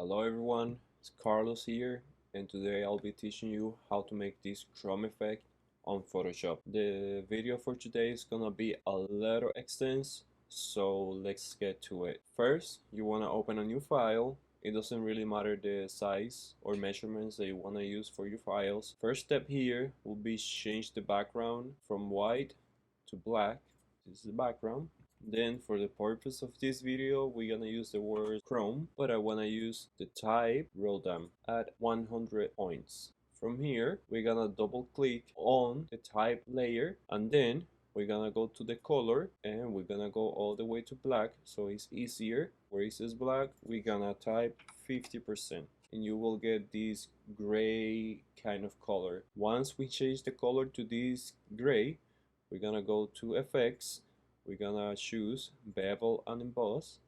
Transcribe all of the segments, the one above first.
Hello everyone, it's Carlos here, and today I'll be teaching you how to make this chrome effect on Photoshop. The video for today is gonna be a little extensive, so let's get to it. First, you wanna open a new file. It doesn't really matter the size or measurements that you wanna use for your files. First step here will be change the background from white to black. This is the background. Then for the purpose of this video, we're gonna use the word Chrome, but I wanna use the type Roldam at 100 points. From here, we're gonna double click on the type layer, and then we're gonna go to the color and we're gonna go all the way to black so it's easier. Where it says black, we're gonna type 50% and you will get this gray kind of color. Once we change the color to this gray, we're gonna go to effects. We're gonna choose bevel and emboss.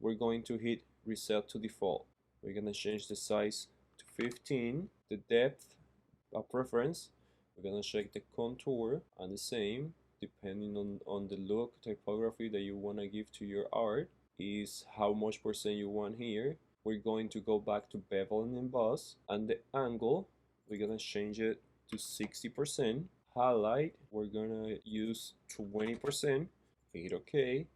We're going to hit reset to default. We're gonna change the size to 15, the depth a preference. We're gonna check the contour and the same depending on the look typography that you want to give to your art is how much percent you want here. We're going to go back to bevel and emboss, and the angle we're gonna change it to 60%. Highlight we're gonna use 20%. Hit OK.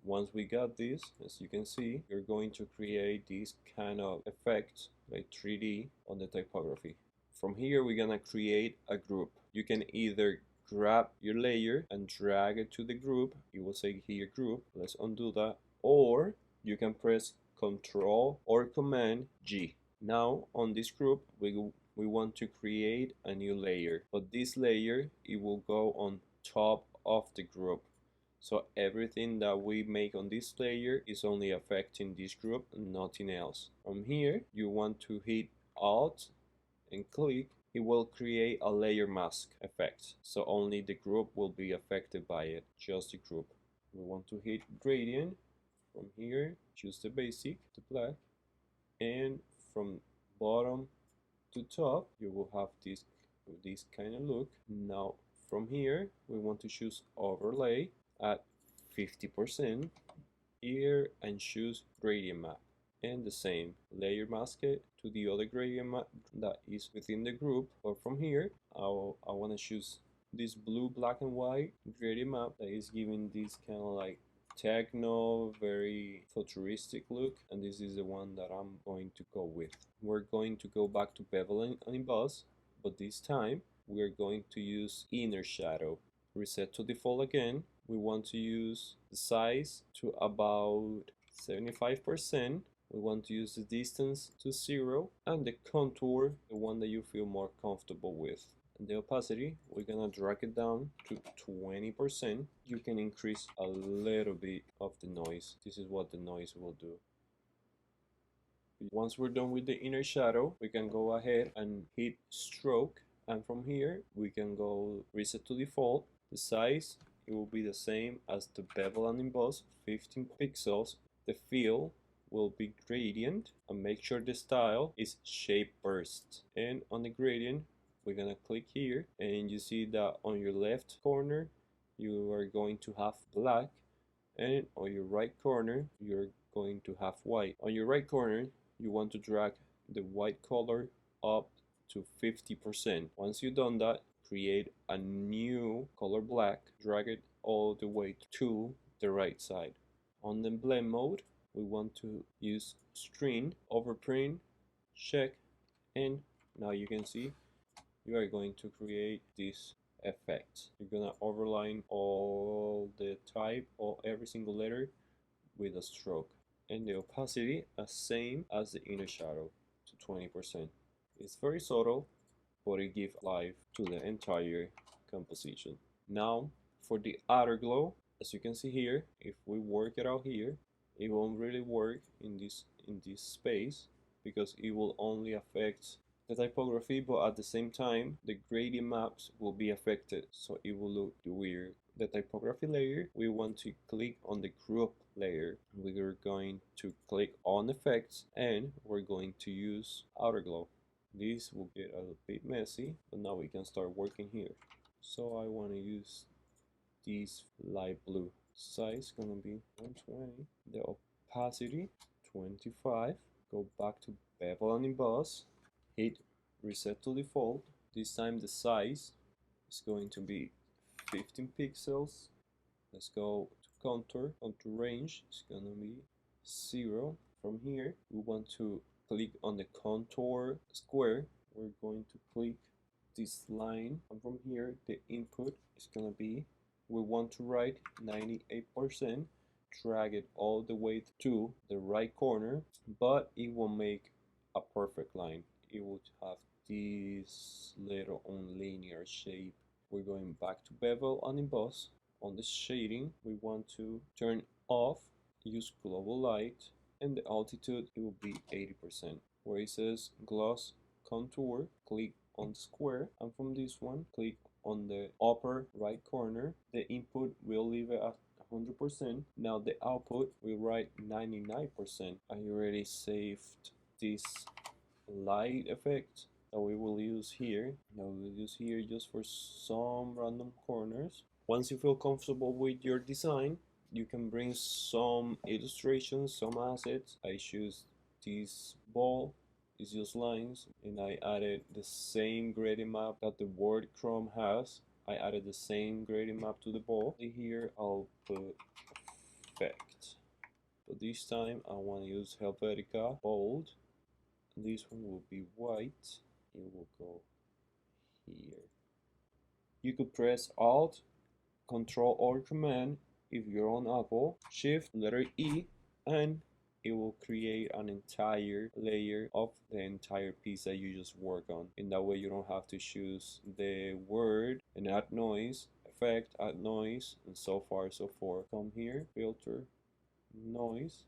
Once we got this, as you can see, you're going to create this kind of effect like 3D on the typography. From here, we're gonna create a group. You can either grab your layer and drag it to the group. It will say here group. Let's undo that. Or you can press Ctrl or Command G. Now on this group, we want to create a new layer. But this layer, it will go on top of the group. So everything that we make on this layer is only affecting this group and nothing else. From here, you want to hit Alt and click. It will create a layer mask effect. So only the group will be affected by it, just the group. We want to hit gradient. From here, choose the basic, the black, and from bottom to top, you will have this kind of look. Now from here, we want to choose overlay at 50% here and choose gradient map, and the same layer mask it to the other gradient map that is within the group. But from here I want to choose this blue, black and white gradient map that is giving this kind of like techno, very futuristic look, and this is the one that I'm going to go with. We're going to go back to bevel and emboss, but this time we're going to use inner shadow. Reset to default again. We want to use the size to about 75%. We want to use the distance to 0 and the contour, the one that you feel more comfortable with. And the opacity, we're gonna drag it down to 20%. You can increase a little bit of the noise. This is what the noise will do. Once we're done with the inner shadow, we can go ahead and hit stroke, and from here we can go reset to default. The size, it will be the same as the bevel and emboss, 15 pixels. The fill will be gradient, and make sure the style is shape burst. And on the gradient, we're gonna click here, and you see that on your left corner you are going to have black, and on your right corner you're going to have white. On your right corner, you want to drag the white color up to 50%. Once you've done that, create a new color black, drag it all the way to the right side. On the blend mode, we want to use screen, overprint, check, and now you can see you are going to create this effect. You're gonna overline all the type or every single letter with a stroke, and the opacity is same as the inner shadow to 20%. It's very subtle, but it gives life to the entire composition. Now for the outer glow, as you can see here, if we work it out here, it won't really work in this space because it will only affect the typography, but at the same time the gradient maps will be affected, so it will look weird. The typography layer, we want to click on the group layer. We're going to click on effects and we're going to use outer glow. This will get a bit messy, but now we can start working here. So I want to use this light blue. Size gonna be 120. The opacity 25. Go back to bevel and emboss, hit reset to default. This time the size is going to be 15 pixels. Let's go to contour range, it's gonna be 0. From here we want to click on the contour square. We're going to click this line, and from here the input is gonna be, we want to write 98%, drag it all the way to the right corner, but it will make a perfect line. It would have this little unlinear shape. We're going back to bevel and emboss. On the shading we want to turn off, use global light, and the altitude it will be 80%. Where it says gloss contour, click on the square, and from this one click on the upper right corner. The input will leave it at 100%. Now the output will write 99%. I already saved this light effect that we will use here. Now we will use here just for some random corners. Once you feel comfortable with your design, you can bring some illustrations, some assets. I choose this ball, it's just lines, and I added the same gradient map that the word Chrome has. I added the same gradient map to the ball. Here I'll put effect. But this time I want to use Helvetica bold. This one will be white. It will go here. You could press Alt, Control or Command if you're on Apple, Shift, letter E, and it will create an entire layer of the entire piece that you just work on. In that way you don't have to choose the word and add noise, effect, add noise, and so far so forth. Come here, filter, noise.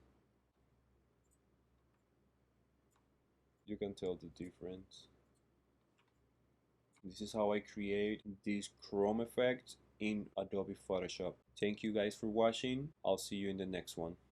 You can tell the difference. This is how I create this chrome effect in Adobe Photoshop. Thank you guys for watching. I'll see you in the next one.